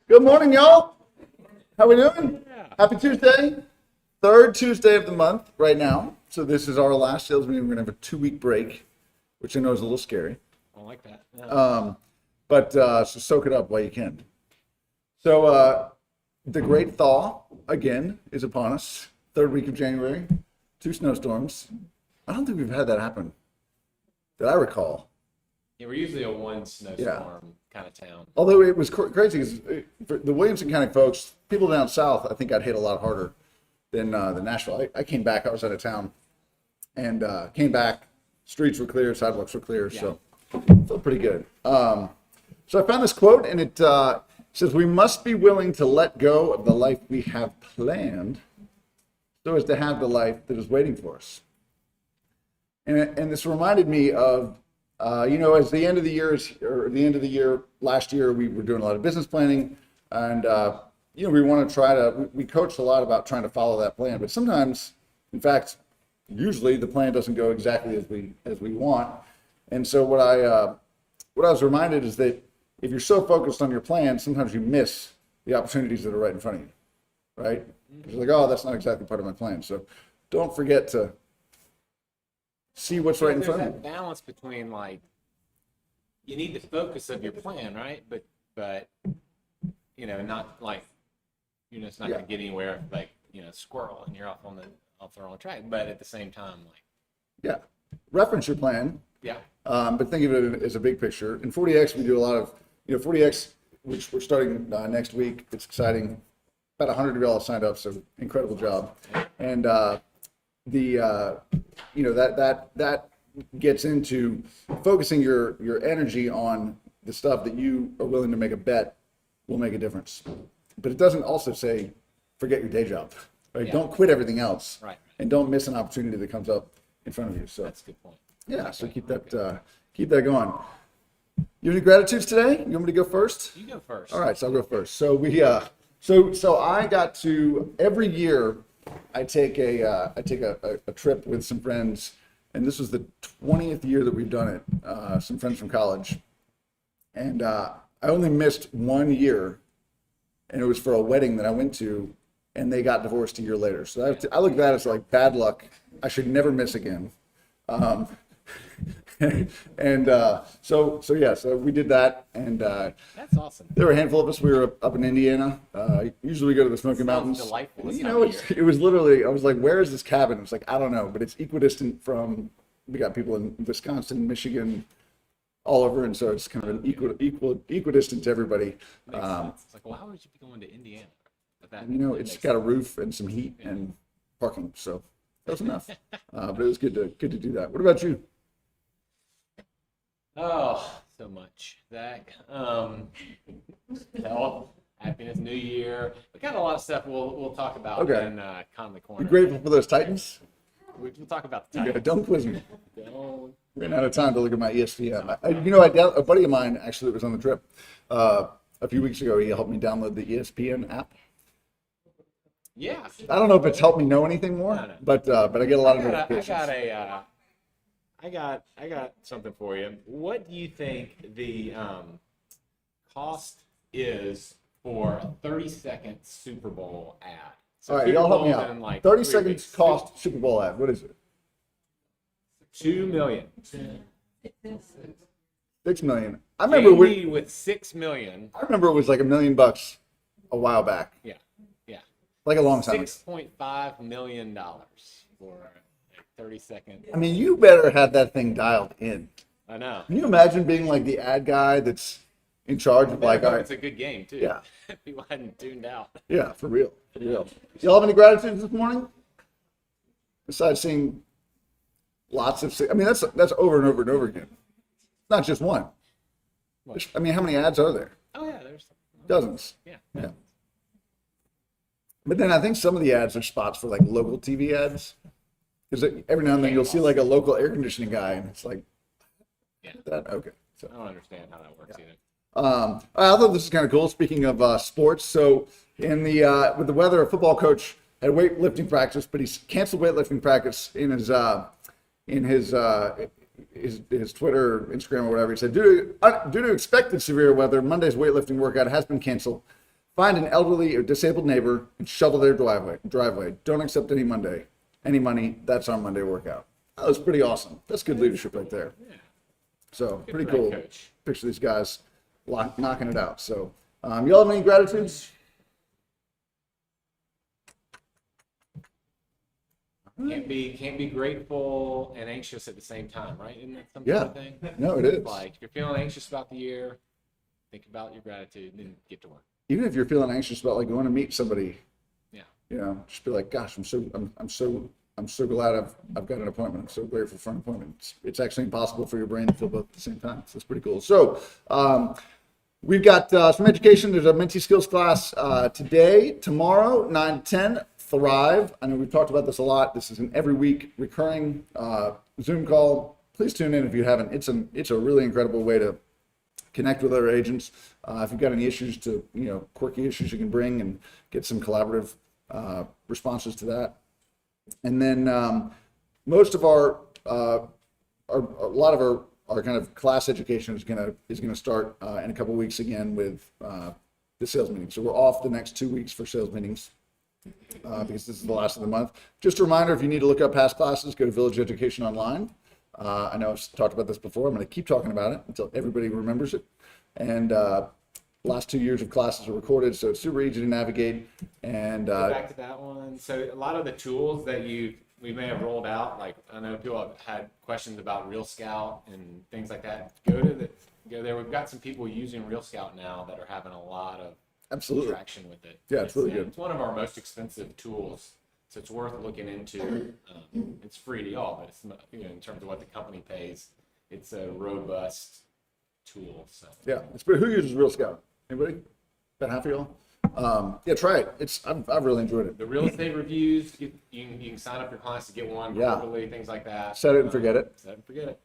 Good morning, y'all. How we doing? Yeah. Happy Tuesday. Third Tuesday of the month right now. So this is our last sales meeting. We're going to have a 2-week break, which I know is a little scary. I don't like that. But so soak it up while you can. So the great thaw, again, is upon us. Third week of January. 2 snowstorms. I don't think we've had that happen that I recall. Yeah, we're usually a one snowstorm kind of town. Although it was crazy, because for the Williamson County folks, people down south, I think I'd hit a lot harder than Nashville. I came back, I was out of town, and came back, streets were clear, sidewalks were clear, so felt pretty good. So I found this quote, and it says, "We must be willing to let go of the life we have planned so as to have the life that is waiting for us." And this reminded me of, as the end of the year, last year, we were doing a lot of business planning, and, we want to we coached a lot about trying to follow that plan, but sometimes, in fact, usually the plan doesn't go exactly as we want. And so what I was reminded is that if you're so focused on your plan, sometimes you miss the opportunities that are right in front of you, right? You're like, oh, that's not exactly part of my plan. So don't forget to see what's right in front of you. There's that balance between, like, you need the focus of your plan, right? But not like you're just not going to get anywhere, like, squirrel, and you're off the wrong track. But at the same time, like, reference your plan. But think of it as a big picture. In 40X, we do a lot of 40X, which we're starting next week. It's exciting. About 100 of y'all signed up, so incredible job. And that gets into focusing your energy on the stuff that you are willing to make a bet will make a difference. But it doesn't also say forget your day job, right? Don't quit everything else, right? And don't miss an opportunity that comes up in front of you. So that's a good point. Yeah, so keep that going. You have any gratitudes today? You want me to go first? You go first. All right, so I'll go first. So so I got to, every year I take a trip with some friends, and this was the 20th year that we've done it. Some friends from college, and I only missed 1 year, and it was for a wedding that I went to, and they got divorced a year later. So I look at that as like bad luck. I should never miss again. So we did that, and that's awesome. There were a handful of us. We were up in Indiana. Usually we go to the Smoky Mountains. Delightful. It was literally, I was like, where is this cabin? It was like, I don't know, but it's equidistant from, we got people in Wisconsin, Michigan, all over, and so it's kind of an equidistant to everybody. Makes sense. It's like, why would you be going to Indiana? It's got a roof and some heat and parking, so that was enough. But it was good to do that. What about you? Oh, so much, Zach. Health, happiness, New Year. We got a lot of stuff we'll talk about in Conley Corner. You grateful for those Titans? We'll talk about the Titans. Don't quiz me. Don't. Ran out of time to look at my ESPN. A buddy of mine actually that was on the trip a few weeks ago. He helped me download the ESPN app. Yeah. I don't know if it's helped me know anything more, No. but I get a lot of notifications. I got something for you. What do you think the cost is for a 30-second Super Bowl ad? So all right, Super y'all help me Bowl's out. in, like, 30 3 seconds weeks. cost Super Bowl ad. What is it? $2 million. 6 million. I remember with 6 million. I remember it was like $1 million a while back. Yeah. Like a long time ago. $6.5 million for a 30-second. I mean, you better have that thing dialed in. I know. Can you imagine being like the ad guy that's in charge of like, all right. It's a good game too. Yeah. People hadn't tuned out. Yeah, for real. Y'all have any gratitude this morning? Besides seeing lots of, that's over and over and over again. Not just one. How many ads are there? Oh yeah, there's dozens. Yeah. But then I think some of the ads are spots for like local TV ads. Because every now and then you'll see like a local air conditioning guy, and it's like, okay. So I don't understand how that works either. I thought this is kind of cool. Speaking of sports, so with the weather, a football coach had weightlifting practice, but he's canceled weightlifting practice in his Twitter, Instagram, or whatever. He said, due to expected severe weather, Monday's weightlifting workout has been canceled. Find an elderly or disabled neighbor and shovel their driveway. Don't accept any money. That's our Monday workout. That was pretty awesome. That's good leadership right there. Yeah. So pretty for that cool. coach. Picture these guys knocking it out. So y'all have any gratitudes? Can't be grateful and anxious at the same time, right? Isn't that some Yeah. sort of thing? No, it is. Like if you're feeling anxious about the year, think about your gratitude and then get to work. Even if you're feeling anxious about like going to meet somebody, Yeah. just be like, gosh, I'm so glad I've got an appointment. I'm so grateful for an appointment. It's actually impossible for your brain to feel both at the same time. So it's pretty cool. So we've got some education. There's a Mentee Skills class today, tomorrow, 9 to 10. Thrive. I know we've talked about this a lot. This is an every week recurring Zoom call. Please tune in if you haven't. It's a really incredible way to connect with other agents. If you've got any issues quirky issues you can bring and get some collaborative responses to that. And then most of a lot of our kind of class education is gonna start in a couple of weeks again with the sales meeting. So we're off the next 2 weeks for sales meetings because this is the last of the month. Just a reminder, if you need to look up past classes, go to Village Education Online. I know I've talked about this before. I'm going to keep talking about it until everybody remembers it. And last 2 years of classes are recorded, so it's super easy to navigate. And Go back to that one. So a lot of the tools that we may have rolled out, like I know people have had questions about Real Scout and things like that. Go there. We've got some people using Real Scout now that are having a lot of absolutely traction with it. Yeah, it's really good. It's one of our most expensive tools, so it's worth looking into. It's free to y'all, but it's in terms of what the company pays, it's a robust tool. So yeah, who uses Real Scout? Anybody? About half of y'all? Yeah, try it. I've really enjoyed it. the real estate reviews, you can sign up your clients to get one Yeah. quarterly, things like that. Set it and forget it. Set it and forget it.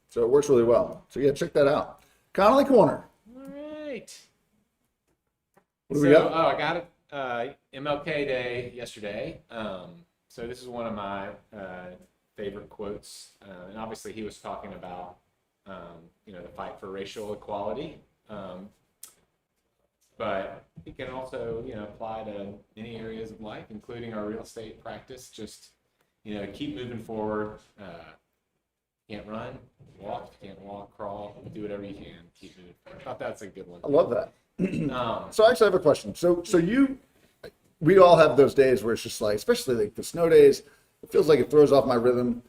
So it works really well. So yeah, check that out. Connolly Corner. All right. What do we got? I got it. MLK Day yesterday. So this is one of my favorite quotes, and obviously he was talking about the fight for racial equality, but it can also apply to many areas of life, including our real estate practice. Just keep moving forward. Can't run, walk. If you can't walk, crawl, do whatever you can. Keep moving forward. I thought that's a good one. I love that. So I actually have a question. So we all have those days where it's just like, especially like the snow days, it feels like it throws off my rhythm,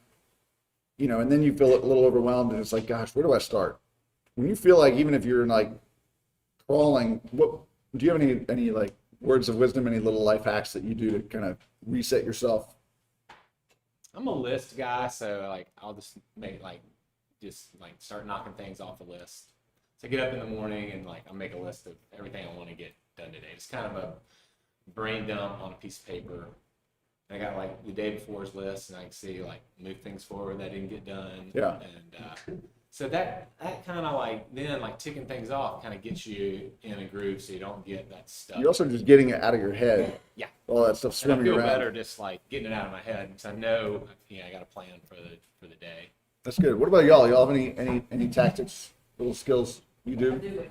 and then you feel a little overwhelmed and it's like, gosh, where do I start? When you feel like, even if you're like crawling, do you have any like words of wisdom, any little life hacks that you do to kind of reset yourself? I'm a list guy, so like I'll just start knocking things off the list. So I get up in the morning and I'll make a list of everything I want to get done today. It's kind of a brain dump on a piece of paper. I got the day before's list, and I can see move things forward that didn't get done. Yeah. And so that kind of ticking things off kind of gets you in a groove, so you don't get that stuff. You're also just getting it out of your head. Yeah. All that stuff And I swimming feel around. better just getting it out of my head, because I know I got a plan for the day. That's good. What about y'all? Y'all have any tactics, little skills you I do? do it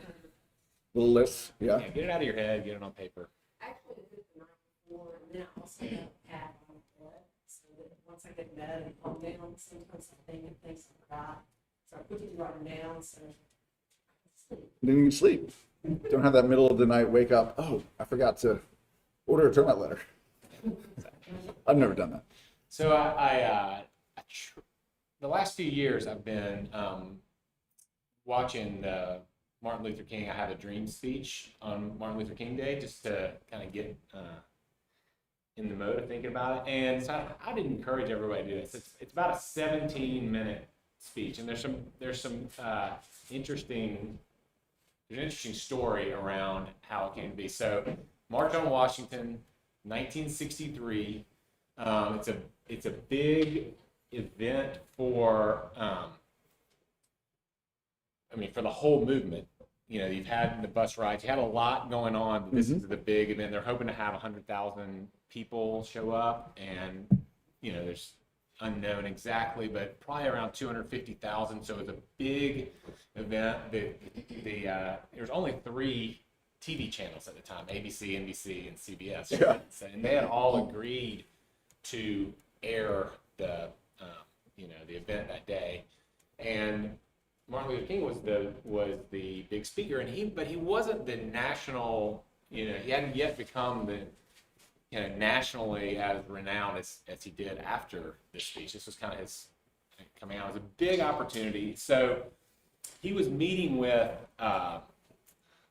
Little lists? Yeah. Yeah, get it out of your head, get it on paper. actually do it the night before, and then I also have a pad on the bed, so that once I get in bed and calm down, sometimes I think of things I forgot. So I quickly write them down, so I can sleep. Then you can sleep. Don't have that middle of the night wake up. Oh, I forgot to order a termite letter. I've never done that. So the last few years I've been watching the Martin Luther King I Have a Dream speech on Martin Luther King Day, just to kind of get in the mode of thinking about it. And so I would encourage everybody to do this. It's about a 17-minute speech, and there's some interesting story around how it came to be. So March on Washington, 1963. It's a big event for for the whole movement. You've had the bus rides, you had a lot going on, but this is the big event. They're hoping to have 100,000 people show up, and there's unknown exactly, but probably around 250,000. So it's a big event. There's only 3 TV channels at the time, ABC, NBC, and CBS. Yeah. Right? So, and they had all agreed to air the the event that day, and Martin Luther King was the big speaker, and but he wasn't the national, he hadn't yet become the nationally as renowned as he did after this speech. This was kind of his coming out. It was a big opportunity. So he was meeting with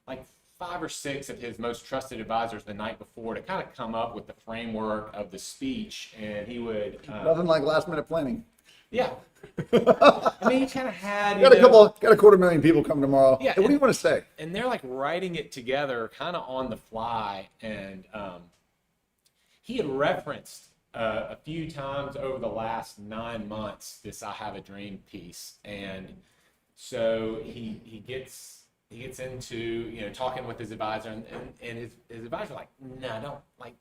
like 5 or 6 of his most trusted advisors the night before to kind of come up with the framework of the speech, and he would Nothing like last minute planning. yeah. I mean, he kind of had Got a 250,000 people coming tomorrow. Yeah, Hey, what do you want to say? and they're like writing it together kind of on the fly, and he had referenced a few times over the last 9 months this "I Have a Dream" piece, and so he gets into talking with his advisor, and his advisor like, no, don't, like,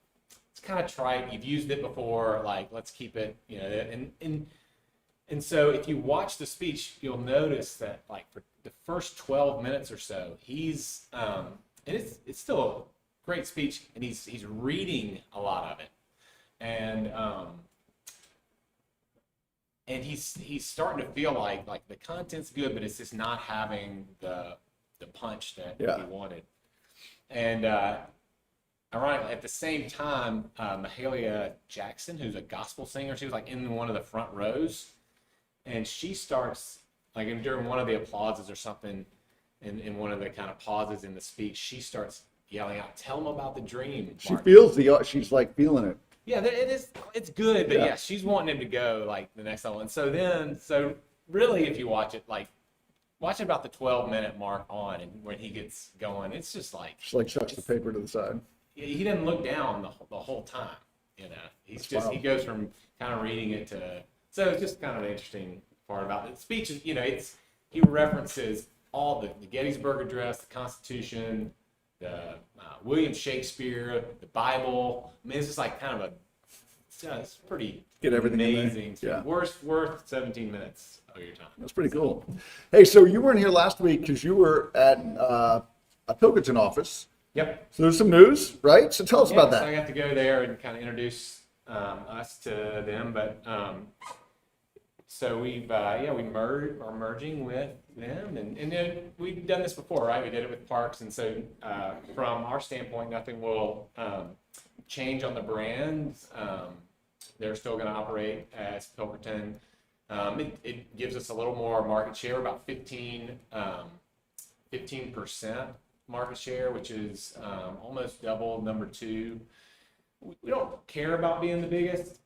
it's kind of trite, you've used it before, like, let's keep it, and so if you watch the speech, you'll notice that like for the first 12 minutes or so, he's and it's still a great speech, and he's reading a lot of it, and he's starting to feel like the content's good, but it's just not having the punch that he wanted. And ironically, at the same time, Mahalia Jackson, who's a gospel singer, she was like in one of the front rows. And she starts, like during one of the applauses or something, in one of the kind of pauses in the speech, she starts yelling out, "Tell them about the dream, Martin." She's like feeling it. Yeah, it's good, but yeah, she's wanting him to go like the next level. And so really, if you watch it about the 12-minute mark on, and when he gets going, it's just like, Just like chucks the paper to the side. he doesn't look down the whole time, He's just, he goes from kind of reading it to, so it's just kind of an interesting part about the speech is, he references all the Gettysburg Address, the Constitution, the William Shakespeare, the Bible. I mean, it's just like kind of it's pretty Get everything in there. amazing. Yeah. Worth 17 minutes of your time. That's pretty cool. Hey, so you weren't here last week because you were at a Pilkington office. Yep. So there's some news, right? So tell us about So I that. got to go there and kind of introduce us to them, but so we are merging with them, and then we've done this before, right? We did it with parks, and so from our standpoint, nothing will change on the brands. They're still going to operate as Pilkington. It gives us a little more market share, about 15% market share, which is almost double number 2. We don't care about being the biggest,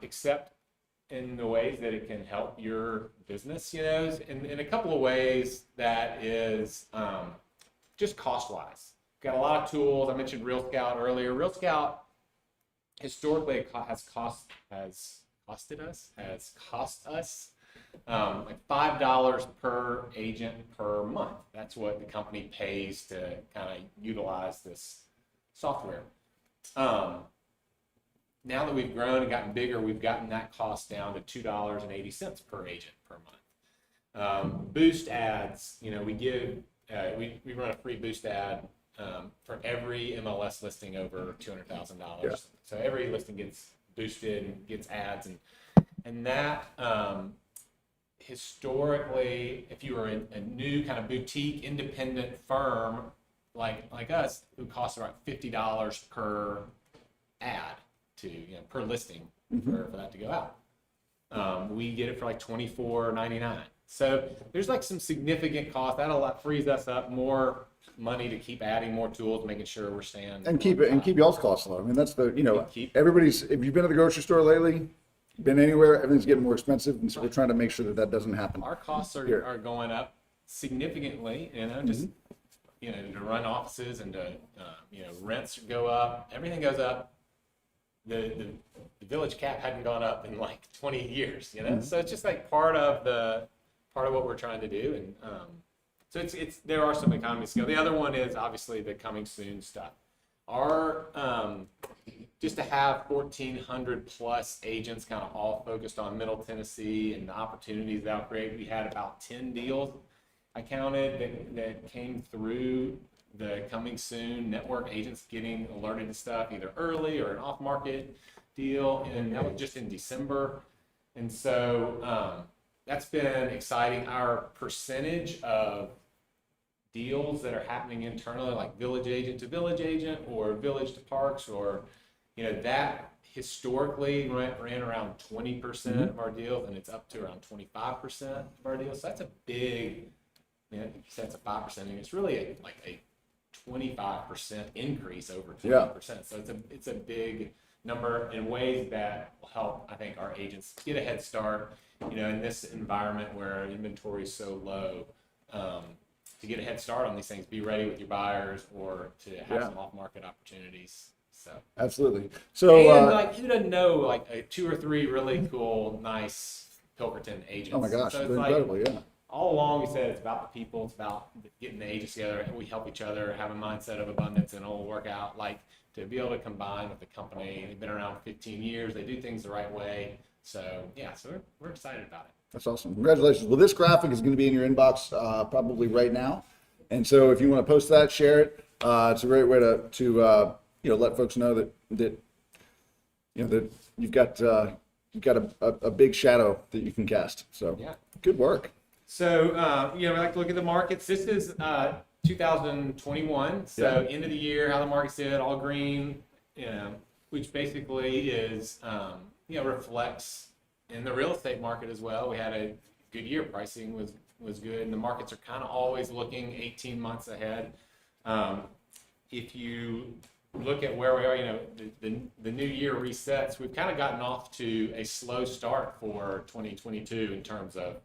except in the ways that it can help your business, in a couple of ways. That is just cost-wise. Got a lot of tools. I mentioned Real Scout earlier. Real Scout historically has cost us like $5 per agent per month. That's what the company pays to kind of utilize this software. Now that we've grown and gotten bigger, we've gotten that cost down to $2.80 per agent per month. Boost ads, we give, we run a free boost ad for every MLS listing over $200,000. Yeah. So every listing gets boosted and gets ads, and that historically, if you were a new kind of boutique independent firm like us, it would cost about $50 per ad to per listing for that to go out. We get it for like $24.99. So there's like some significant cost. That frees us up more money to keep adding more tools, making sure we're staying And keep y'all's costs low. I mean, that's the, Keep- everybody's, if you've been to the grocery store lately, been anywhere, everything's getting more expensive. And so we're trying to make sure that doesn't happen. Our costs Here. are going up significantly, just to run offices and to rents go up, everything goes up. The village cap hadn't gone up in like 20 years, so it's just like part of what we're trying to do, and so it's there are some economies of scale. The other one is obviously the coming soon stuff. Our just to have 1,400 plus agents kind of all focused on Middle Tennessee and the opportunities that'll create. We had about 10 deals I counted that came through the coming soon network agents getting alerted to stuff either early or an off market deal, and that was just in December. And so that's been exciting. Our percentage of deals that are happening internally, like village agent to village agent or village to parks, or that historically ran around 20% of our deals, and it's up to around 25% of our deals. So that's a big, that's a 5%, and it's really like a 25% increase over 20%. So it's a big number in ways that will help, I think, our agents get a head start, in this environment where inventory is so low, to get a head start on these things, be ready with your buyers or to have some off-market opportunities. So absolutely. So and who doesn't know like 2 or 3 really cool, nice Pilkerton agents? oh my gosh, so they're it's incredible. Yeah. All along we said it's about the people, it's about getting the agents together, and we help each other have a mindset of abundance, and it'll work out. Like to be able to combine with the company, they've been around for 15 years, they do things the right way. So we're excited about it. That's awesome. Congratulations. Well, this graphic is going to be in your inbox probably right now. And so if you want to post that, share it. It's a great way to let folks know that that you've got a big shadow that you can cast. So good work. So we like to look at the markets. This is 2021. So end of the year, how the markets did, all green, which basically is reflects in the real estate market as well. We had a good year. Pricing was good, and the markets are kind of always looking 18 months ahead. If you look at where we are, the new year resets. We've kind of gotten off to a slow start for 2022 in terms of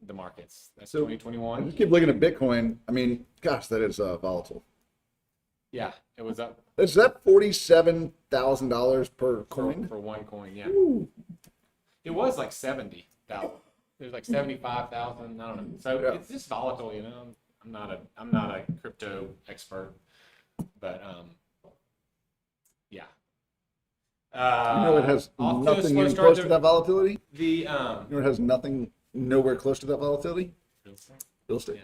the markets. That's So, 2021. I just keep looking at Bitcoin. I mean, gosh, that is volatile. Yeah, it was up Is that $47,000 per coin? for one coin. Yeah, Ooh. it was like 70,000. It was like 75,000. I don't know. So it's just volatile. I'm not a crypto expert, but yeah. It has off to a nothing slow even start. close to that volatility. The It has nothing nowhere close to that volatility. Real estate.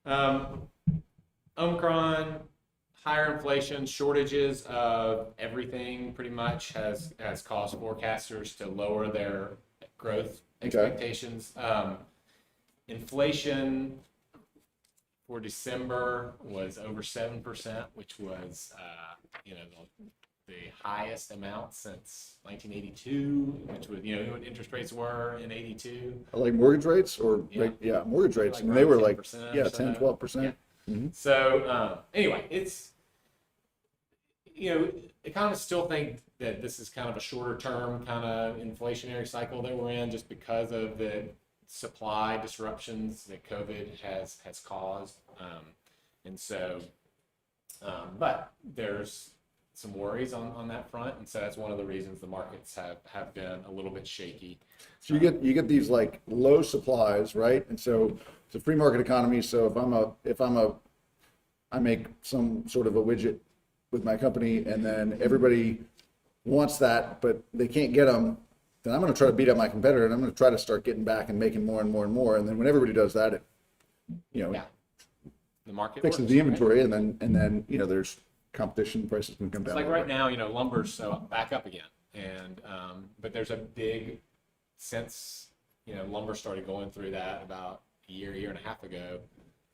Yeah. Omicron, higher inflation, shortages of everything pretty much has caused forecasters to lower their growth expectations. Inflation for December was over 7%, which was the highest amount since 1982, which was what interest rates were in 82. Like mortgage rates or mortgage rates. Like And they were like 10%, 10, 12%. So anyway, it's economists still think that this is kind of a shorter term kind of inflationary cycle that we're in, just because of the supply disruptions that COVID has caused, and so but there's some worries on that front, and so that's one of the reasons the markets have been a little bit shaky. So you get these like low supplies, right? And so it's a free market economy. So I make some sort of a widget with my company, and then everybody wants that, but they can't get them. Then I'm going to try to beat up my competitor, and I'm going to try to start getting back and making more and more and more. And then when everybody does that, The market fixes works, the right? inventory, and then there's competition, prices can come down. Like right now, lumber's so back up again, and but there's a big, since lumber started going through that about a year and a half ago,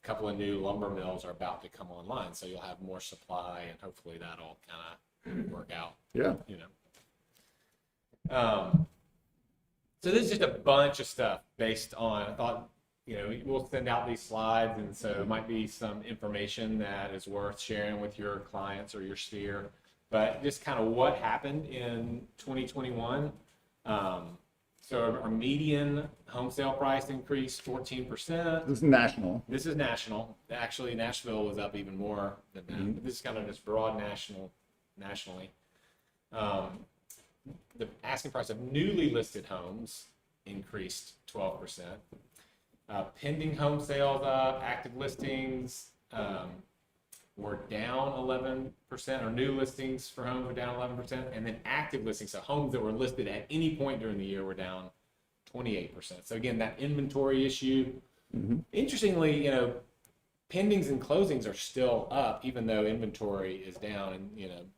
a couple of new lumber mills are about to come online, so you'll have more supply, and hopefully that'll kind of work out. Yeah. So this is just a bunch of stuff based on, I thought, we'll send out these slides, and so it might be some information that is worth sharing with your clients or your sphere, but just kind of what happened in 2021. So our median home sale price increased 14%. This is national. This is national. Actually, Nashville was up even more than that. But this is kind of just broad nationally. The asking price of newly listed homes increased 12%. Pending home sales up, active listings were down 11%, or new listings for homes were down 11%, and then active listings, so homes that were listed at any point during the year, were down 28%. So again, that inventory issue Interestingly, pendings and closings are still up, even though inventory is down. And,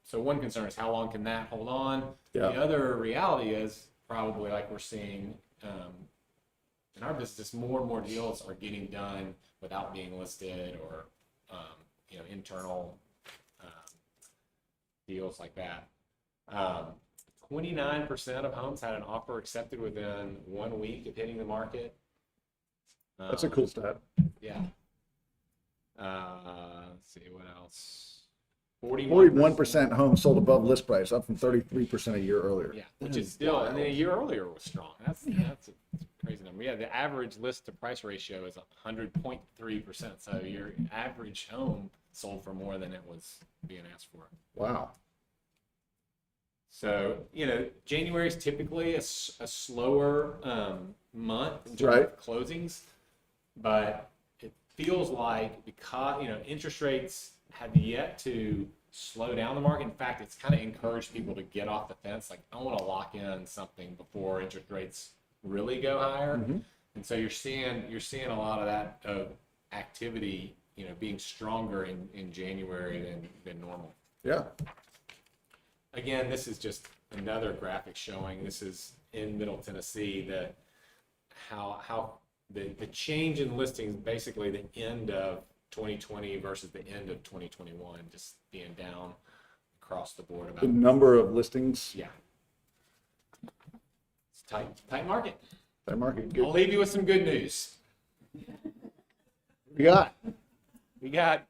so one concern is how long can that hold on? Yeah. The other reality is probably like we're seeing in our business, more and more deals are getting done without being listed or, internal deals like that. 29% of homes had an offer accepted within 1 week of hitting the market. That's a cool stat. Yeah. Let's see what else. 41% homes sold above list price, up from 33% a year earlier. Yeah, which is still, and then a year earlier was strong. That's a crazy number. Yeah, the average list to price ratio is 100.3%. So your average home sold for more than it was being asked for. Wow. So, January is typically a slower month in terms Right. of closings, but it feels like because, interest rates have yet to slow down the market. In fact, it's kind of encouraged people to get off the fence. Like, I want to lock in something before interest rates really go higher. And so you're seeing a lot of that activity, being stronger in January than normal. Yeah. Again, this is just another graphic showing, this is in Middle Tennessee, how the change in listings, basically the end of 2020 versus the end of 2021, just being down across the board. The number of listings. Yeah. It's tight market. That market I'll good. leave you with some good news. We got. We got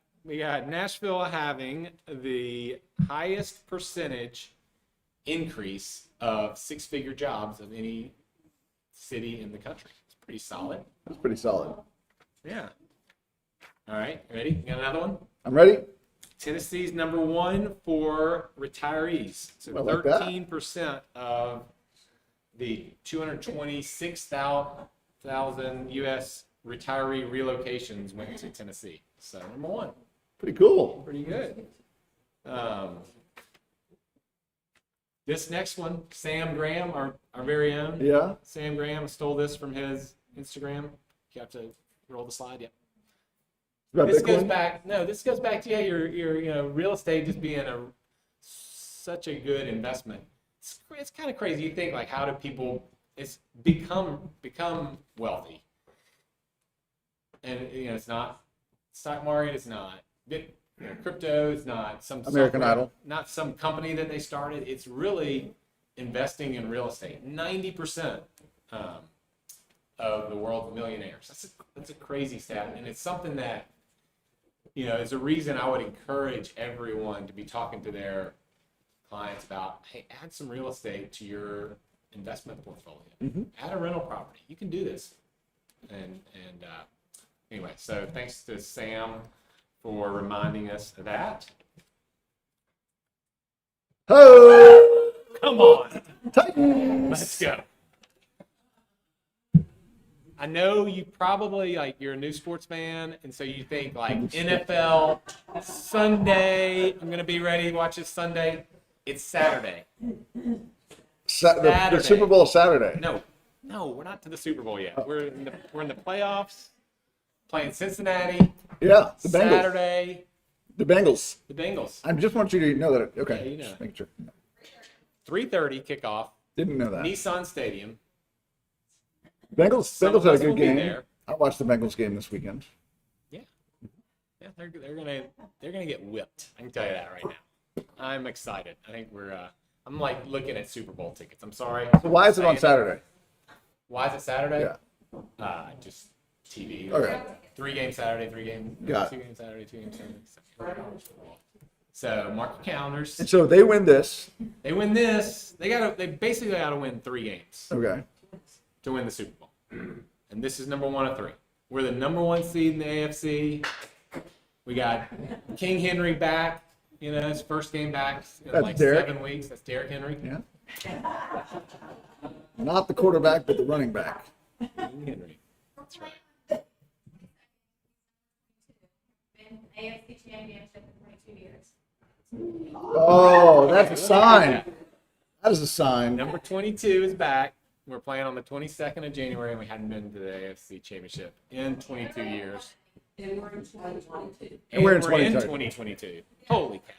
Nashville having the highest percentage increase of six-figure jobs of any city in the country. It's pretty solid. That's pretty solid. Yeah. All right, ready? You got another one? I'm ready. Tennessee's number one for retirees. So I like that. 13% of the 226,000 U.S. retiree relocations went to Tennessee. So number one. Pretty cool. Pretty good. This next one, Sam Graham, our very own. Yeah. Sam Graham stole this from his Instagram. You have to roll the slide. Yeah. About This Bitcoin? goes back. No, this goes back to your real estate just being such a good investment. It's kind of crazy. You think like, how do people become wealthy? And it's not stock market. It's not crypto. It's not some American software, Idol. Not some company that they started. It's really investing in real estate. 90% of the world's millionaires. That's a crazy stat, and it's something that is a reason I would encourage everyone to be talking to their clients about. Hey, add some real estate to your investment portfolio. Add a rental property. You can do this. And anyway, so thanks to Sam for reminding us of that. Ho! Come on, Titans! let's go. I know you probably you're a new sports fan, and so you think NFL Sunday. I'm gonna be ready to watch this Sunday. It's Saturday. The Super Bowl is Saturday. No, we're not to the Super Bowl yet. We're in the playoffs, playing Cincinnati. Yeah, the Bengals. Saturday. The Bengals. The Bengals. I just want you to know that. Okay. Yeah, you know. Just making sure. 3:30 kickoff. Didn't know that. Nissan Stadium. Bengals Some of had a us will good be game. there. I watched the Bengals game this weekend. Yeah, they're gonna get whipped. I can tell you that right now. I'm excited. I think I'm looking at Super Bowl tickets. I'm sorry. So why is it on Saturday? Why is it Saturday? Yeah. Just TV. Okay. 3 games Saturday, 3 games. Got 2 games Saturday, 2 games Sunday. So mark your calendars. And so they win this. They win this. They basically gotta win 3 games Okay. to win the Super Bowl. And this is number 1 of 3. We're the number 1 seed in the AFC. We got King Henry back. His first game back in That's Derek. 7 weeks. That's Derrick Henry. Yeah. Not the quarterback, but the running back. King Henry. That's right. Been AFC championship in 22 years. Oh, that's a sign. That is a sign. Number 22 is back. We're playing on the 22nd of January, and we hadn't been to the AFC Championship in 22 years. And we're in 2022. And we're in we're in 2022. 2022. Holy cow.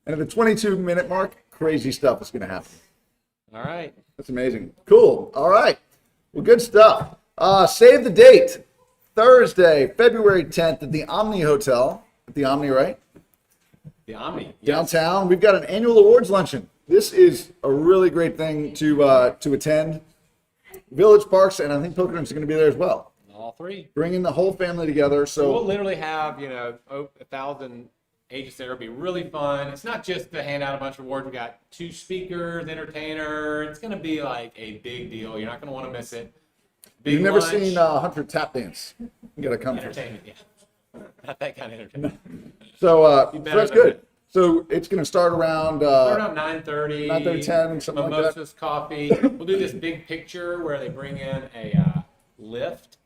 And at the 22-minute mark, crazy stuff is going to happen. All right. That's amazing. Cool. All right. Well, good stuff. Save the date. Thursday, February 10th at the Omni Hotel. At the Omni, right? The Omni. Yes. Downtown. We've got an annual awards luncheon. This is a really great thing to attend. Village Parks, and I think Pilgrims are going to be there as well. All three. Bringing the whole family together. So we'll So literally have, 1,000 agents there. It'll be really fun. It's not just to hand out a bunch of awards. We got 2 speakers, entertainer. It's going to be like a big deal. You're not going to want to miss it. Big you've never lunch, seen Hunter tap dance. You got to come. entertainment. Yeah. Not that kind of entertainment. So Be so better that's than good. that. So it's going to start around. Start around 9:30. 9:30, 10, something like that. Mimosas, coffee. We'll do this big picture where they bring in a lift,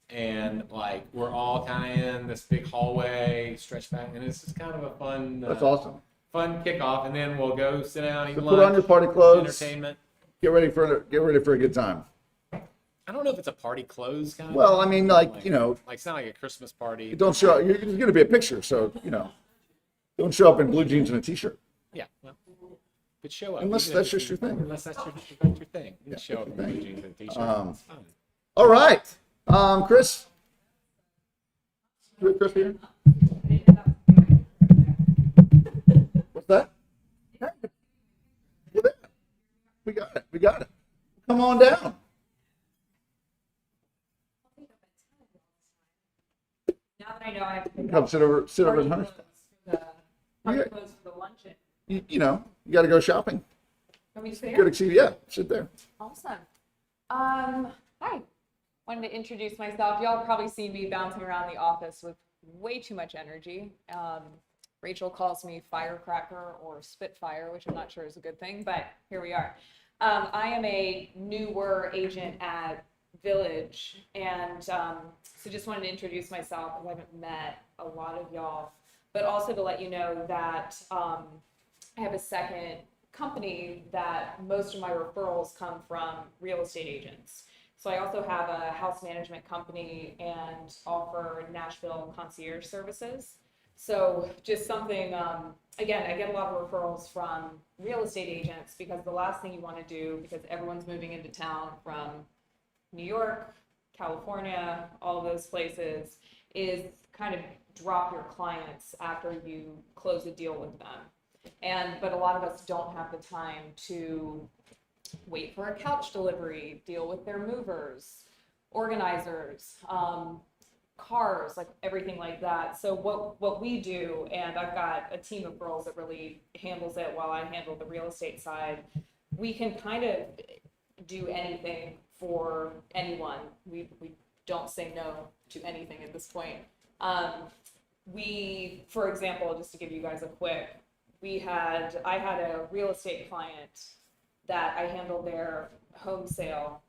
and like we're all kind of in this big hallway, stretch back, and it's just kind of a fun. That's awesome. Fun kickoff, and then we'll go sit down, eat So lunch. put on your party clothes. Entertainment. Get ready for a good time. I don't know if it's a party clothes kind of. Well, thing. I mean, like it's not like a Christmas party. don't show up. There's going to be a picture, so don't show up in blue jeans and a t-shirt. Yeah, well, but show up. Unless even that's if just your thing. Unless that's your thing. You Yeah, show up in that's your blue thing. jeans and a t-shirt. It's fun. All right, Chris. Chris here. What's that? Well, there. We got it. We got it. Come on down. Now that I know I have to pick Come up sit over party in Hunter's. clothes for the party Yeah. clothes for the luncheon. You got to go shopping. Can we just sit Good here? excuse. Yeah, sit there. Awesome. Hi. Wanted to introduce myself. Y'all probably seen me bouncing around the office with way too much energy. Rachel calls me firecracker or spitfire, which I'm not sure is a good thing, but here we are. I am a newer agent at Village, and so just wanted to introduce myself because I haven't met a lot of y'all, but also to let you know that I have a second company that most of my referrals come from real estate agents. So I also have a house management company and offer Nashville concierge services. So just something, again, I get a lot of referrals from real estate agents because the last thing you want to do, because everyone's moving into town from New York, California, all of those places, is kind of drop your clients after you close a deal with them. But a lot of us don't have the time to wait for a couch delivery, deal with their movers, organizers, cars, like everything like that. So what we do, and I've got a team of girls that really handles it while I handle the real estate side, we can kind of do anything for anyone. We don't say no to anything at this point. For example, just to give you guys a quick, I had a real estate client that I handled their home sale,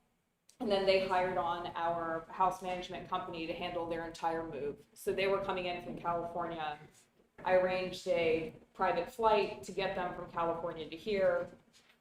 and then they hired on our house management company to handle their entire move. So they were coming in from California. I arranged a private flight to get them from California to here,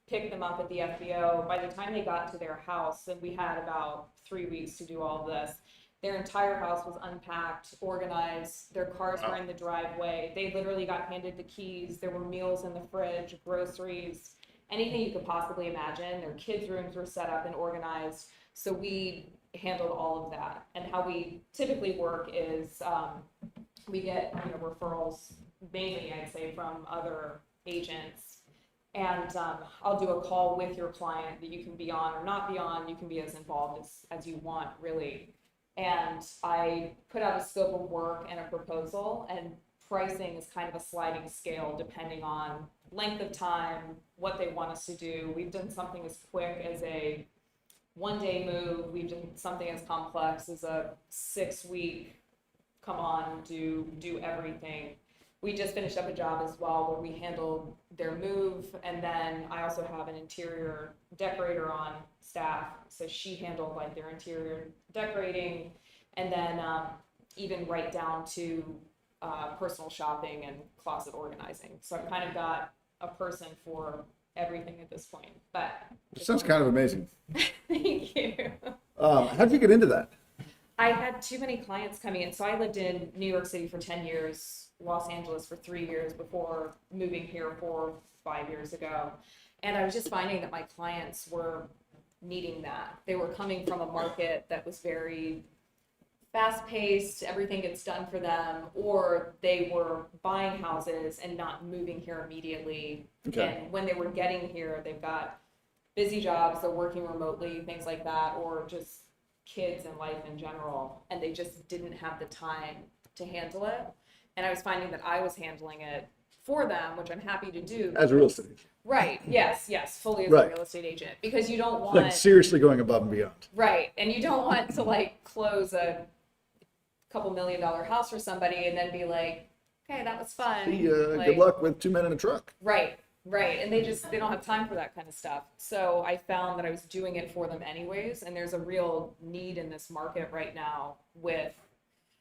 pick them up at the FBO. By the time they got to their house, and we had about 3 weeks to do all of this, their entire house was unpacked, organized, their cars were in the driveway. They literally got handed the keys. There were meals in the fridge, groceries, anything you could possibly imagine. Their kids' rooms were set up and organized. So we handled all of that. And how we typically work is we get referrals, mainly I'd say from other agents. And I'll do a call with your client that you can be on or not be on. You can be as involved as you want, really. And I put out a scope of work and a proposal, and pricing is kind of a sliding scale depending on length of time, what they want us to do. We've done something as quick as a 1-day move. We've done something as complex as a 6-week, come on, do everything. We just finished up a job as well where we handled their move, and then I also have an interior decorator on staff, so she handled like their interior decorating, and then even right down to personal shopping and closet organizing. So I've kind of got a person for everything at this point, but. It sounds kind of amazing. Thank you. How did you get into that? I had too many clients coming in. So I lived in New York City for 10 years, Los Angeles for 3 years before moving here 4 or 5 years ago. And I was just finding that my clients were needing that. They were coming from a market that was very fast paced, everything gets done for them, or they were buying houses and not moving here immediately. Okay. And when they were getting here, they've got busy jobs, they're working remotely, things like that, or just kids and life in general, and they just didn't have the time to handle it. And I was finding that I was handling it for them, which I'm happy to do. As a real estate agent. Right, yes, fully as Right. a real estate agent, because you don't want, Like seriously going above and beyond. right, and you don't want to like close a couple $1 million house for somebody and then be like, okay, that was fun. See, Like, good luck with 2 men in a truck. Right, and they don't have time for that kind of stuff. So I found that I was doing it for them anyways, and there's a real need in this market right now with,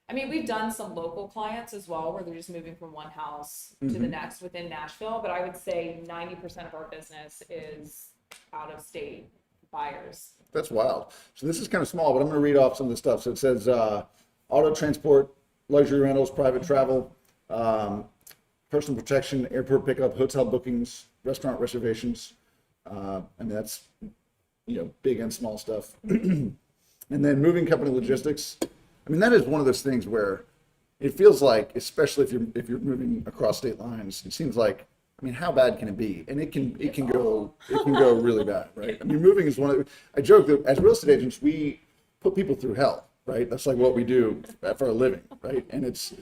I mean, we've done some local clients as well where they're just moving from one house to the next within Nashville, but I would say 90% of our business is out of state buyers. That's wild. So this is kind of small, but I'm going to read off some of the stuff. So it says auto transport, luxury rentals, private travel, personal protection, airport pickup, hotel bookings, restaurant reservations. I mean, that's, big and small stuff. And then moving company logistics. I mean, that is one of those things where it feels like, especially if you're moving across state lines, it seems like, I mean, how bad can it be? And it can go really bad, right? I mean, moving is I joke that as real estate agents, we put people through hell, right? That's like what we do for a living, right? And it's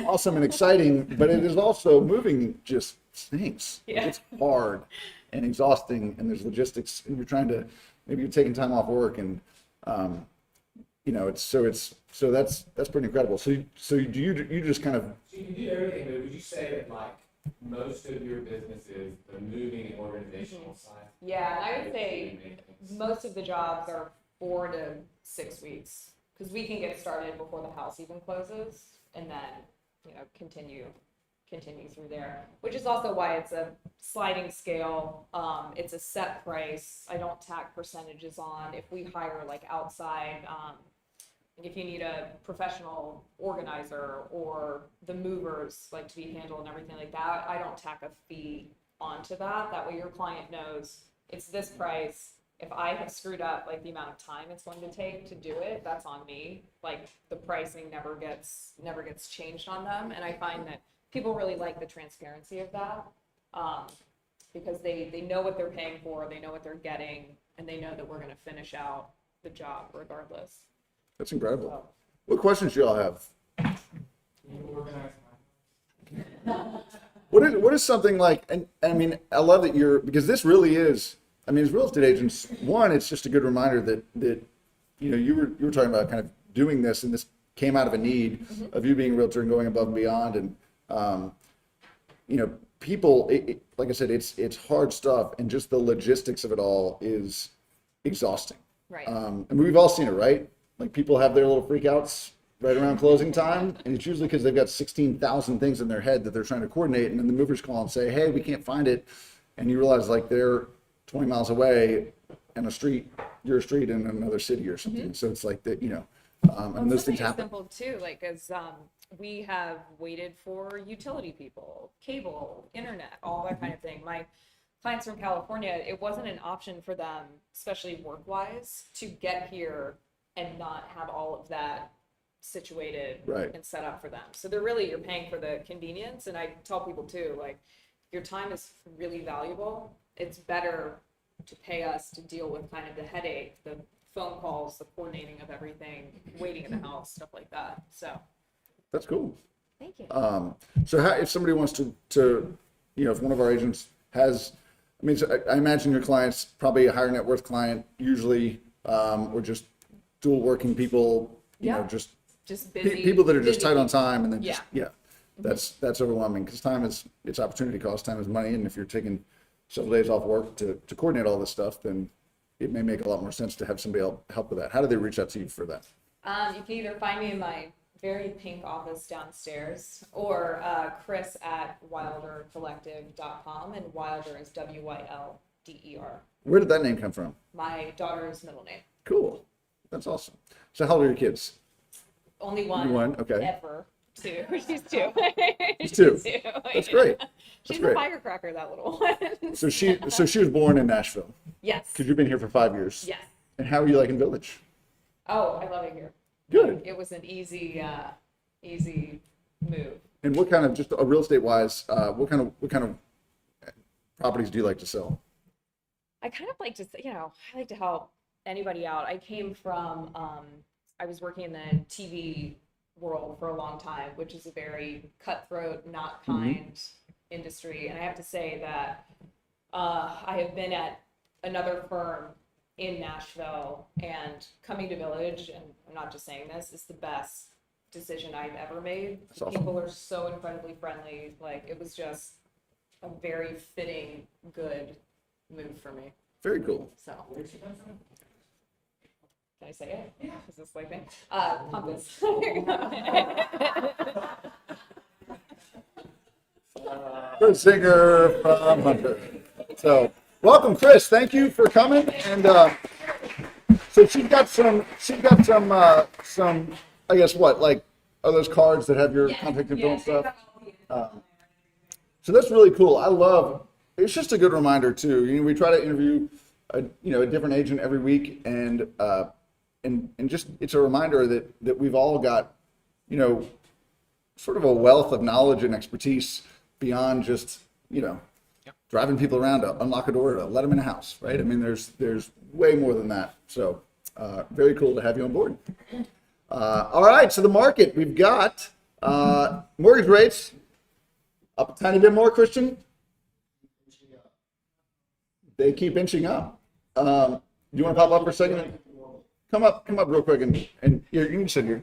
awesome and exciting, but it is also, moving just stinks. Yeah. It's hard and exhausting, and there's logistics, and maybe you're taking time off work, and so that's pretty incredible. So do you just kind of, So you can do everything, but would you say that like most of your business is the moving and organizational side? Yeah, and I would say most of the jobs are 4 to 6 weeks, because we can get started before the house even closes, and then continue through there, which is also why it's a sliding scale. It's a set price. I don't tack percentages on. If we hire like outside, if you need a professional organizer or the movers like to be handled and everything like that, I don't tack a fee onto that. That way your client knows it's this price. If I have screwed up like the amount of time it's going to take to do it, that's on me. Like the pricing never gets changed on them. And I find that people really like the transparency of that, because they know what they're paying for, they know what they're getting, and they know that we're going to finish out the job regardless. that's incredible. So, What questions do y'all have? You organize What is something like, and I mean, I love that because this really is, I mean, as real estate agents, one, it's just a good reminder that you were talking about kind of doing this, and this came out of a need of you being a realtor and going above and beyond, and people, like I said, it's hard stuff, and just the logistics of it all is exhausting. right. And we've all seen it, right? Like people have their little freakouts right around closing time, and it's usually because they've got 16,000 things in their head that they're trying to coordinate, and then the movers call and say, hey, we can't find it, and you realize like they're 20 miles away in you're a street in another city or something. So it's like that, and those things happen. Simple too, like as we have waited for utility people, cable, internet, all that kind of thing. My clients from California, it wasn't an option for them, especially work-wise, to get here and not have all of that situated Right. and set up for them. So you're paying for the convenience. And I tell people too, like, your time is really valuable. It's better to pay us to deal with kind of the headache, the phone calls, the coordinating of everything, waiting in the house, stuff like that. So That's cool. thank you. So if somebody wants to, if one of our agents has, I mean, so I imagine your client's probably a higher net worth client usually, or just dual working people, Yeah. just busy. people that are just busy tight on people. time, and then Yeah. that's overwhelming, because time it's opportunity cost, time is money, and if you're taking several days off work to coordinate all this stuff, then it may make a lot more sense to have somebody else help with that. How do they reach out to you for that? You can either find me in my very pink office downstairs, or Chris at wildercollective.com, and Wilder is WYLDER. Where did that name come from? My daughter's middle name. Cool. That's awesome. So how old are your kids? Only one. One, okay. Ever. Two. She's two. She's two. She's two. That's great. She's great. a firecracker, that little one. So she was born in Nashville Yes. because you've been here for 5 years. Yes. And how are you liking Village? Oh, I love it here. Good. It was an easy move. And what kind of, just real estate wise, what kind of properties do you like to sell? I kind of like to, I like to help anybody out. I came from, I was working in the TV world for a long time, which is a very cutthroat, not kind industry. And I have to say that I have been at another firm in Nashville, and coming to Village, and I'm not just saying this, is the best decision I've ever made. That's awesome. People are so incredibly friendly. Like, it was just a very fitting, good move for me. Very cool. So, can I say it? Yeah. Is this like thing? Compass. Good singer from Hunter. So, welcome, Chris. Thank you for coming. And so she's got some, I guess what, like, are those cards that have your contact info and stuff? So that's really cool. I love. It's just a good reminder too. We try to interview a different agent every week, and just it's a reminder that we've all got, sort of a wealth of knowledge and expertise beyond just, driving people around to unlock a door to let them in a house, right? I mean, there's way more than that. So very cool to have you on board. All right, so the market, we've got mortgage rates up a tiny bit more, Christian. They keep inching up. Do you want to pop up for a second? Come up real quick, and here, you can sit here.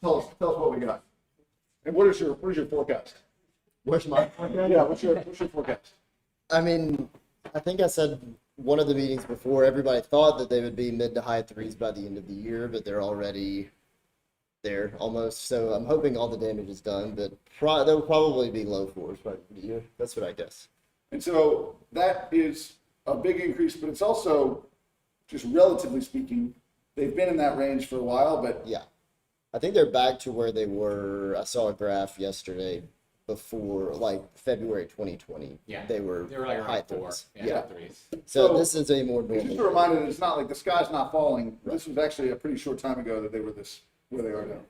Tell us what we got. And what is your forecast? Where's my forecast? Yeah, what's your forecast? I mean, I think I said one of the meetings before, everybody thought that they would be mid to high threes by the end of the year, but they're already there almost. So I'm hoping all the damage is done, but they'll probably be low fours by the end of the year. That's what I guess. And so that is a big increase, but it's also, just relatively speaking, they've been in that range for a while, but Yeah. I think they're back to where they were. I saw a graph yesterday before, like February 2020. Yeah. They were like high around 4. threes. Yeah, threes. So this is a more it's just a normal. reminder that it's not like the sky's not falling. This was actually a pretty short time ago that they were where they are now.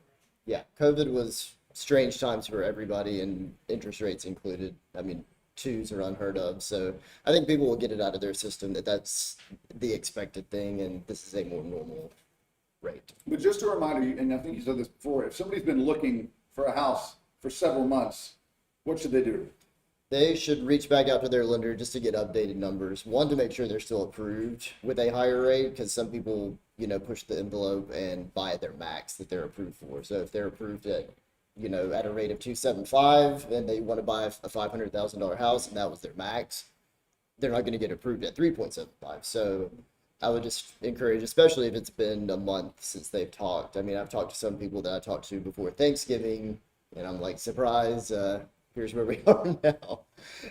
Yeah, COVID was strange times for everybody, and interest rates included. I mean, twos are unheard of. So I think people will get it out of their system that that's the expected thing, and this is a more normal rate. But just a reminder, and I think you said this before, if somebody's been looking for a house for several months, what should they do? They should reach back out to their lender just to get updated numbers. One, to make sure they're still approved with a higher rate, because some people, push the envelope and buy at their max that they're approved for. So if they're approved at, at a rate of 275 and they want to buy a $500,000 house and that was their max, they're not going to get approved at 3.75. So I would just encourage, especially if it's been a month since they've talked. I mean, I've talked to some people that I talked to before Thanksgiving, and I'm like, surprise, here's where we are now.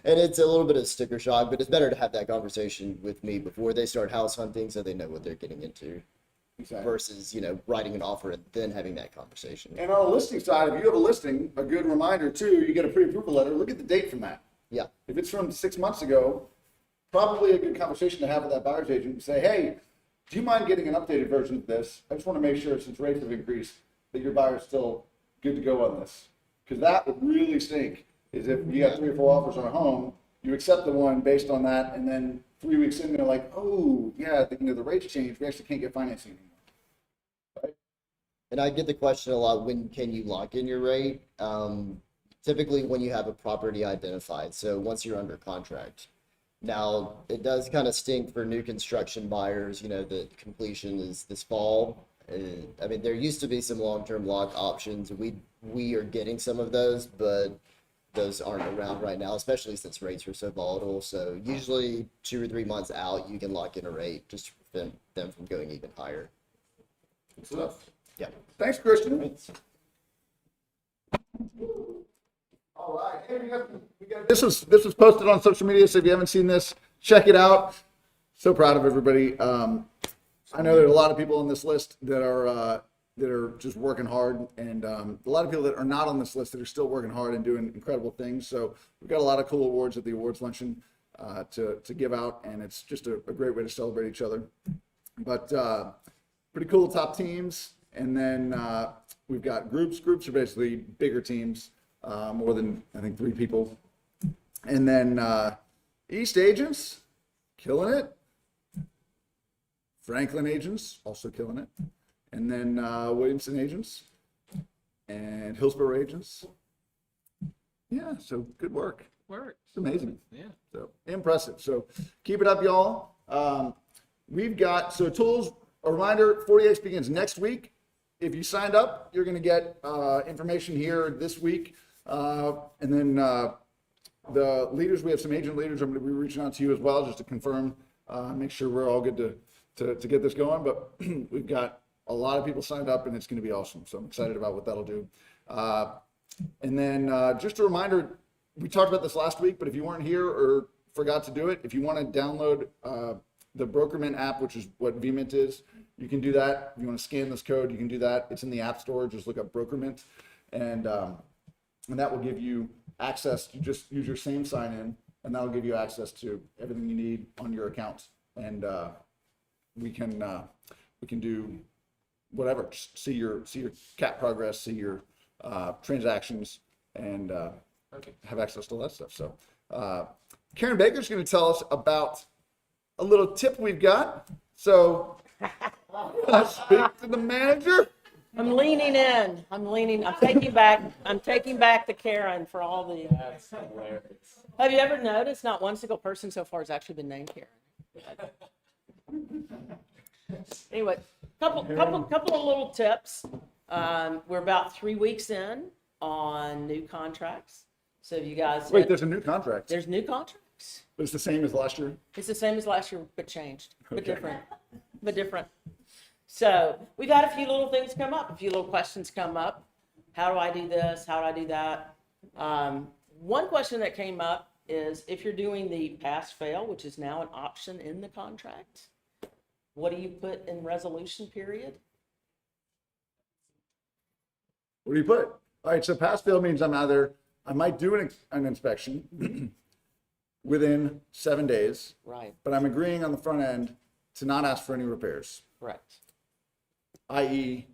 And it's a little bit of sticker shock, but it's better to have that conversation with me before they start house hunting so they know what they're getting into. Exactly. Versus, writing an offer and then having that conversation. And on the listing side, if you have a listing, a good reminder too, you get a pre-approval letter, look at the date from that. Yeah. If it's from 6 months ago, probably a good conversation to have with that buyer's agent and say, hey, do you mind getting an updated version of this? I just want to make sure, since rates have increased, that your buyer's still good to go on this. Because that would really stink, is if you got 3 or 4 offers on a home, you accept the one based on that, and then 3 weeks in, they're like, oh, yeah, the rates changed, we actually can't get financing anymore. Right? And I get the question a lot, when can you lock in your rate? Typically when you have a property identified, so once you're under contract. Now, it does kind of stink for new construction buyers, that completion is this fall. I mean, there used to be some long-term lock options. We are getting some of those, but those aren't around right now, especially since rates are so volatile. So usually 2 or 3 months out, you can lock in a rate just to prevent them from going even higher. Good stuff. Yeah. Thanks, Christian. All right. Hey, this was posted on social media, so if you haven't seen this, check it out. So proud of everybody. I know there's a lot of people on this list that are just working hard, and a lot of people that are not on this list that are still working hard and doing incredible things. So we've got a lot of cool awards at the awards luncheon to give out, and it's just a great way to celebrate each other. But pretty cool top teams, and then we've got groups. Groups are basically bigger teams, more than I think 3 people, and then East Agents, killing it. Franklin Agents, also killing it. And then Williamson Agents and Hillsborough Agents. Yeah, so good work. It's amazing. Yeah. So impressive. So keep it up, y'all. We've got, so tools, a reminder, 40X begins next week. If you signed up, you're going to get information here this week. And then the leaders, we have some agent leaders. I'm going to be reaching out to you as well just to confirm, make sure we're all good to get this going. But we've got a lot of people signed up, and it's going to be awesome. So I'm excited about what that'll do. And then just a reminder, we talked about this last week, but if you weren't here or forgot to do it, if you want to download the Brokerment app, which is what VMint is, you can do that. If you want to scan this code, you can do that. It's in the App Store. Just look up Brokerment, and that will give you access. You just use your same sign-in, and that'll give you access to everything you need on your account. And we can do whatever. Just see your CAT progress, see your transactions, and have access to all that stuff. So Karen Baker's going to tell us about a little tip we've got. So speak to the manager. I'm leaning in. I'm taking back the Karen for all the. That's hilarious. Have you ever noticed not one single person so far has actually been named Karen? Anyway, couple of little tips. We're about 3 weeks in on new contracts. So if you guys Wait, there's a new contract. there's new contracts. But it's the same as last year. It's the same as last year, but changed, but Okay. different. So we've had a few little things come up, a few little questions come up. How do I do this? How do I do that? One question that came up is if you're doing the pass fail, which is now an option in the contract, what do you put in resolution period? What do you put? All right, so pass fail means I might do an inspection within 7 days, Right, but I'm agreeing on the front end to not ask for any repairs, correct. i.e.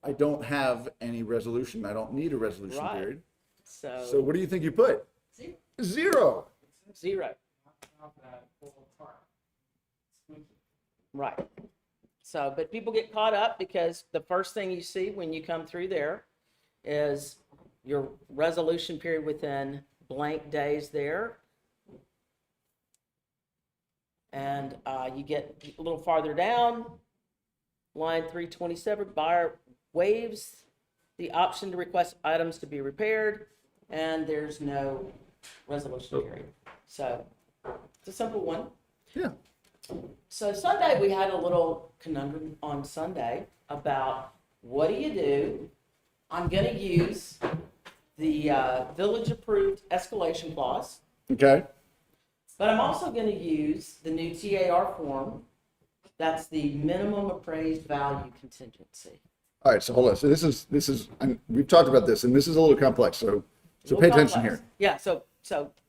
I don't have any resolution. I don't need a resolution Right. period. So So what do you think you put? Zero. 0. Right. So, but people get caught up because the first thing you see when you come through there is your resolution period within blank days there. And you get a little farther down, line 327, buyer waives the option to request items to be repaired, and there's no resolution period. So it's a simple one. Yeah. So Sunday, we had a little conundrum on Sunday about what do you do? I'm going to use the village-approved escalation clause, Okay. but I'm also going to use the new TAR form. That's the minimum appraised value contingency. All right. So hold on. So this is we've talked about this, and this is a little complex. So Little pay attention complex. here. Yeah, so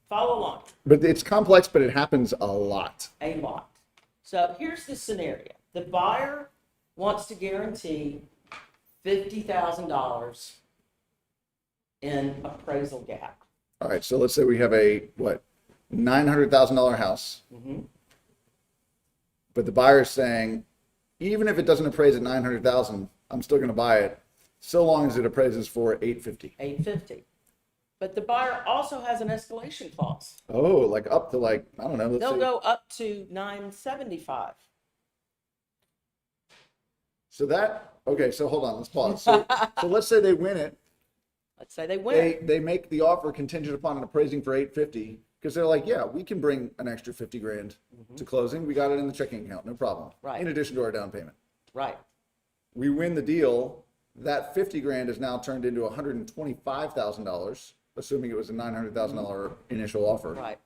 follow along. But it's complex, but it happens a lot. A lot. So here's the scenario. The buyer wants to guarantee $50,000 in appraisal gap. All right. So let's say we have a $900,000 house, but the buyer is saying, even if it doesn't appraise at 900,000, I'm still going to buy it, so long as it appraises for 850. $850. But the buyer also has an escalation clause. Oh, like up to I don't know. Let's They'll see. go up to $975. So okay. So hold on. Let's pause. So let's say they win it. Let's say they win. They make the offer contingent upon an appraising for 850 because they're like, yeah, we can bring an extra 50 grand to closing. We got it in the checking account, no problem. Right. In addition to our down payment. Right. we win the deal, that 50 grand is now turned into $125,000, assuming it was a $900,000 initial offer. Right.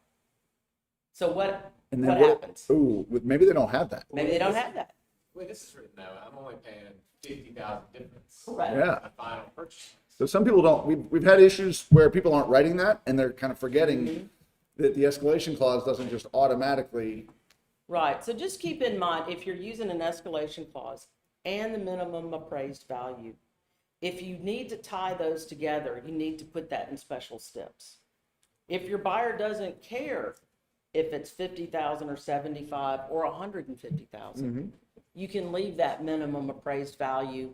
So what And then happens? Ooh, maybe they don't have that. Maybe they don't have that. Wait, this is written though. I'm only paying 50,000 difference. Right. Yeah. The final purchase. So some people don't, we've had issues where people aren't writing that and they're kind of forgetting that the escalation clause doesn't just automatically. Right, so just keep in mind, if you're using an escalation clause and the minimum appraised value, if you need to tie those together, you need to put that in special steps. If your buyer doesn't care if it's 50,000 or 75 or 150,000, you can leave that minimum appraised value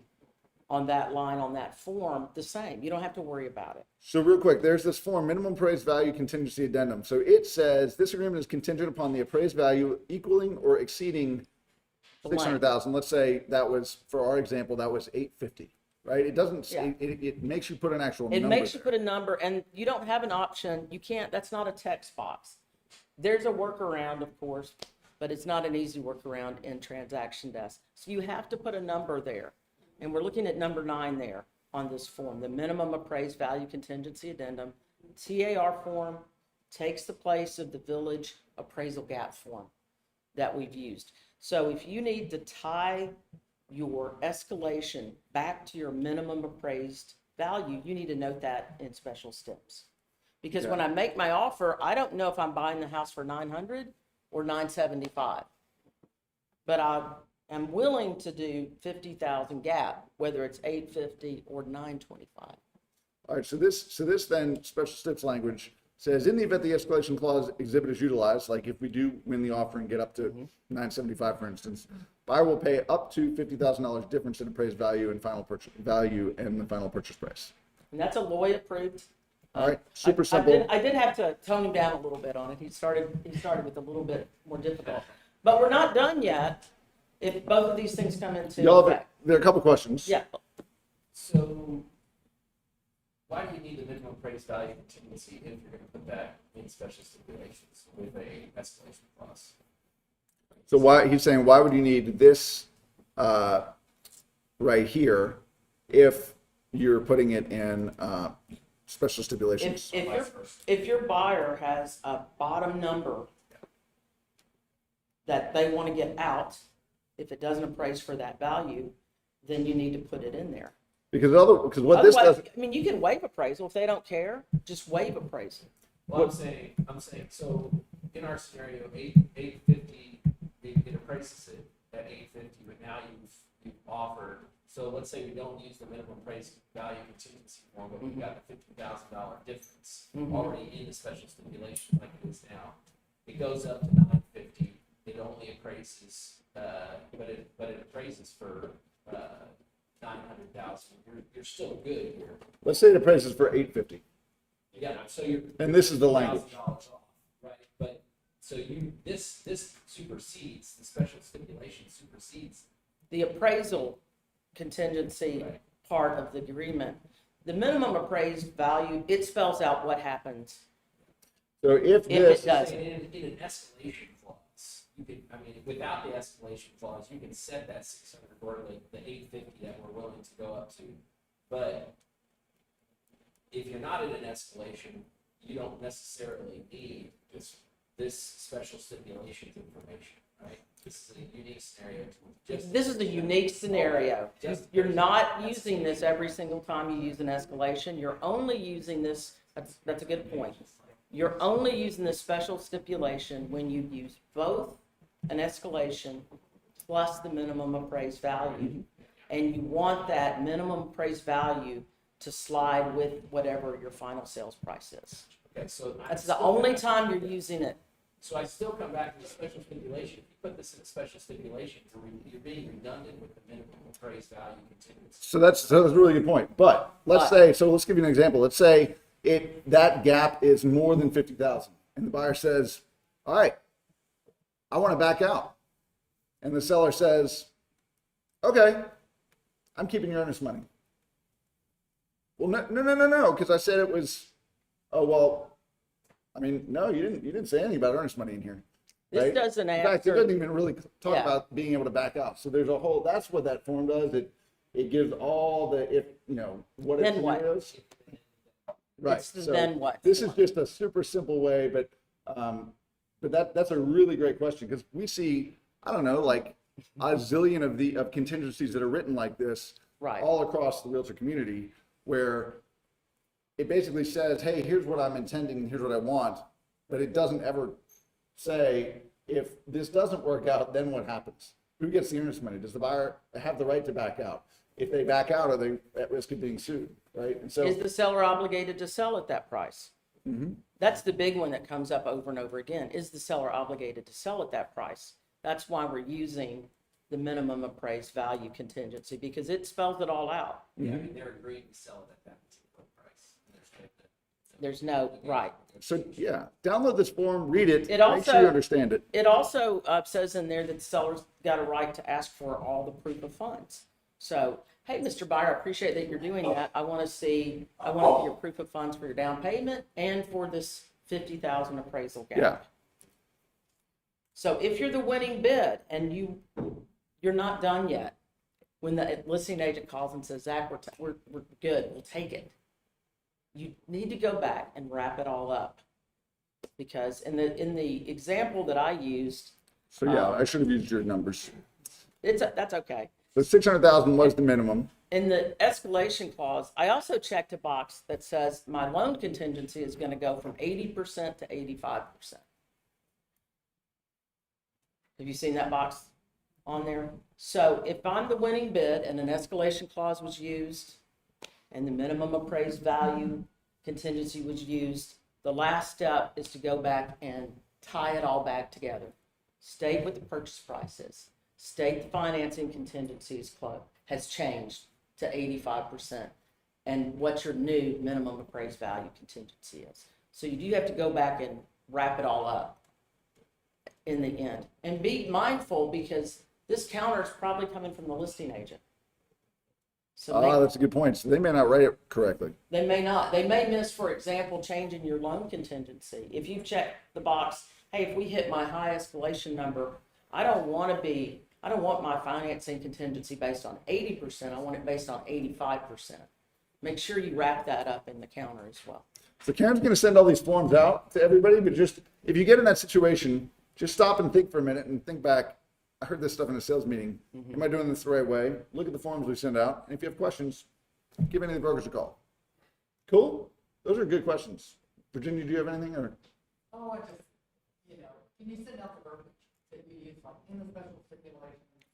on that line on that form the same. You don't have to worry about it. So real quick, there's this form, minimum appraised value contingency addendum. So it says this agreement is contingent upon the appraised value equaling or exceeding Blank. 600,000. Let's say that was, for our example, that was 850, right? It doesn't, Yeah. it makes you put an actual It number makes you there. put a number, and you don't have an option. You can't, that's not a text box. There's a workaround, of course, but it's not an easy workaround in transaction desk. So you have to put a number there. And we're looking at number 9 there on this form, the minimum appraised value contingency addendum. TAR form takes the place of the village appraisal gap form that we've used. So if you need to tie your escalation back to your minimum appraised value, you need to note that in special steps. Because when I make my offer, I don't know if I'm buying the house for 900 or 975. But I'm willing to do 50,000 gap, whether it's 850 or 925. All right, so this then, special steps language says, in the event the escalation clause exhibit is utilized, like if we do win the offer and get up to 975, for instance, buyer will pay up to $50,000 difference in appraised value and final purchase value and the final purchase price. And that's a Lloyd approved. All right, super I simple. did have to tone him down a little bit on it. He started with a little bit more difficult. But we're not done yet if both of these things come into Y'all have, effect. there are a couple questions. Yeah, So, why do you need the minimum appraised value contingency if you're gonna put that in special stipulations with a escalation clause? So he's saying, why would you need this right here if you're putting it in special stipulations? if your buyer has a bottom number that they want to get out, if it doesn't appraise for that value, then you need to put it in there. Because what this Otherwise, does, I mean, you can waive appraisal if they don't care. Just waive appraisal. Well, I'm saying, so in our scenario, 850, it appraises it at 850, but now you've offered, so let's say we don't use the minimum appraised value contingency form, but we've got a $50,000 difference already in the special stipulation like it is now. It goes up to 950, it only appraises, but it appraises for 900,000. You're still good here. let's say the price is for 850. Yeah, so you're. And this is the language. $1,000 off, right? But, so this supersedes, the special stipulation supersedes. The appraisal contingency Right. part of the agreement, the minimum appraised value, it spells out what happens. So if If this, it does. In an escalation clause, you could, I mean, without the escalation clause, you can set that 600 or the 850 that we're willing to go up to. But if you're not in an escalation, you don't necessarily need this special stipulations information, right? This is a unique scenario. This is a unique scenario. You're not using this every single time you use an escalation. You're only using this, that's a good point. You're only using this special stipulation when you use both an escalation plus the minimum appraised value. And you want that minimum appraised value to slide with whatever your final sales price is. Okay, so That's the only time you're using it. So I still come back to the special stipulation. If you put this in a special stipulation, you're being redundant with the minimum appraised value contingency. so that's a really good point. But let's give you an example. Let's say that gap is more than 50,000 and the buyer says, all right, I want to back out. And the seller says, okay, I'm keeping your earnest money. Well, no, because I said it was, oh, well, I mean, no, you didn't say anything about earnest money in here. This Right? doesn't In fact, it answer, doesn't even really talk Yeah. about being able to back out. So there's a whole, that's what that form does. It gives all the, if, you know, what if Then what? scenarios. Right. It's the So then what. this is just a super simple way, but that's a really great question, because we see, I don't know, like a zillion of contingencies that are written like this Right. all across the realtor community, where it basically says, hey, here's what I'm intending, here's what I want, but it doesn't ever say, if this doesn't work out, then what happens? Who gets the earnest money? Does the buyer have the right to back out? If they back out, are they at risk of being sued, right? And so, Is the seller obligated to sell at that price? Mhm. That's the big one that comes up over and over again. Is the seller obligated to sell at that price? That's why we're using the minimum appraised value contingency, because it spells it all out. Yeah, I mean, they're agreeing to sell it at that particular price. There's no, right. so yeah, download this form, read it, It make sure also- you understand it. It also says in there that the seller's got a right to ask for all the proof of funds. So, hey, Mr. Buyer, I appreciate that you're doing that. I want to see your proof of funds for your down payment and for this 50,000 appraisal gap. Yeah. So if you're the winning bid and you're not done yet, when the listing agent calls and says, Zach, we're good, we'll take it, you need to go back and wrap it all up. Because in the example that I used, So yeah, I should have used your numbers. that's okay. The 600,000 was the minimum. In the escalation clause, I also checked a box that says my loan contingency is going to go from 80% to 85%. Have you seen that box on there? So if I'm the winning bid and an escalation clause was used and the minimum appraised value contingency was used, the last step is to go back and tie it all back together. State what the purchase price is. State the financing contingencies club has changed to 85%, and what your new minimum appraised value contingency is. So you do have to go back and wrap it all up in the end. And be mindful, because this counter is probably coming from the listing agent. So That's a good point. So they may not write it correctly. they may not. They may miss, for example, changing your loan contingency. If you check the box, hey, if we hit my high escalation number, I don't want my financing contingency based on 80%. I want it based on 85%. Make sure you wrap that up in the counter as well. So Karen's going to send all these forms out to everybody, but just, if you get in that situation, just stop and think for a minute and think back. I heard this stuff in a sales meeting. Am I doing this the right way? Look at the forms we send out. And if you have questions, give any of the brokers a call. Cool? Those are good questions. Virginia, do you have anything? Or Oh, I just, can you send out the verbiage that you use, like, in the special stipulation?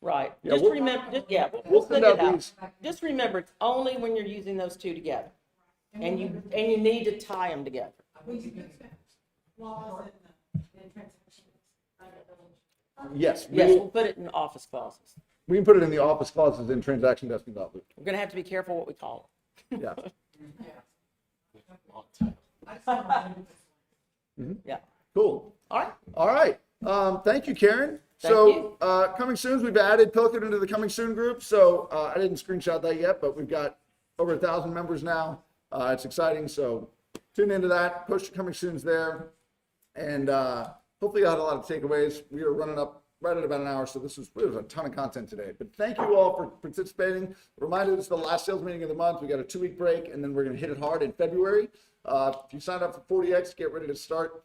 Right. Yeah, Just we'll- remember, we'll we'll send send it out out. these. Just remember, it's only when you're using those two together. And you need to tie them together. We can do that. Laws and transactions. Yes, Yes, we'll put it in office clauses. we can put it in the office clauses in transaction desk and Loop. We're gonna have to be careful what we call Yeah. Long time. I just don't want to do this. it. Yeah. Cool. All right. All right. Thank you, Karen. Thank So coming soon, we've added Pelican into the coming soon group. So I didn't screenshot that yet, but we've got over 1,000 members now. It's exciting. So tune into that. Post your coming soons there. And hopefully you had a lot of takeaways. We are running up right at about an hour. So this was a ton of content today. But thank you all for participating. Reminder, this is the last sales meeting of the month. We got a 2-week break, and then we're going to hit it hard in February. If you signed up for 40X, get ready to start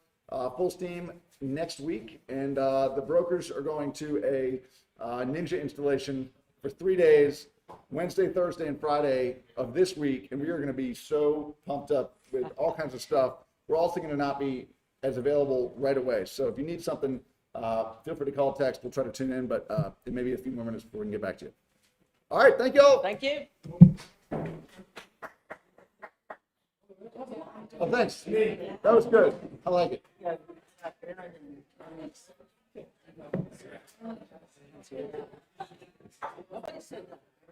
full steam next week. And the brokers are going to a Ninja installation for 3 days, Wednesday, Thursday, and Friday of this week. And we are going to be so pumped up with all kinds of stuff. We're also going to not be as available right away. So if you need something, feel free to call, text. We'll try to tune in, but it may be a few more minutes before we can get back to you. All right. Thank you all. Thank you. Oh, thanks. That was good. I like it. Nobody said that.